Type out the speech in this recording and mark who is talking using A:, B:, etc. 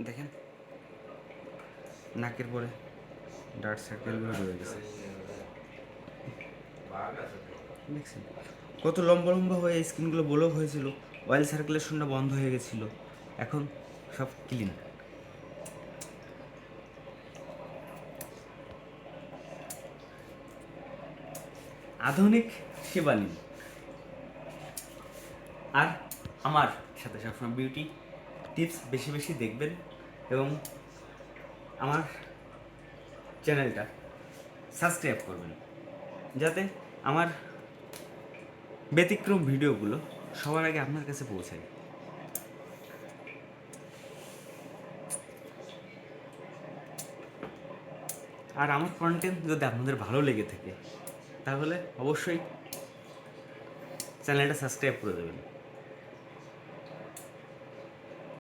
A: দেখেন নাকের পরে ডার্ক সার্কেলগুলো রয়ে গেছে, দেখছেন কত লম্বা লম্বা হয়ে স্কিনগুলো ব্লক হয়েছিল, অয়েল সার্কুলেশনটা বন্ধ হয়ে গেছিলো, এখন সব ক্লিন। আধুনিক সেবা নিন আর আমার সাথে সবসময় বিউটি টিপস বেশি বেশি দেখবেন এবং আমার চ্যানেলটা সাবস্ক্রাইব করবেন যাতে আমার ব্যতিক্রম ভিডিওগুলো সবার আগে আপনার কাছে পৌঁছায়। আর আমার কন্টেন্ট যদি আপনাদের ভালো লেগে থাকে তাহলে অবশ্যই চ্যানেলটা সাবস্ক্রাইব করে দেবেন।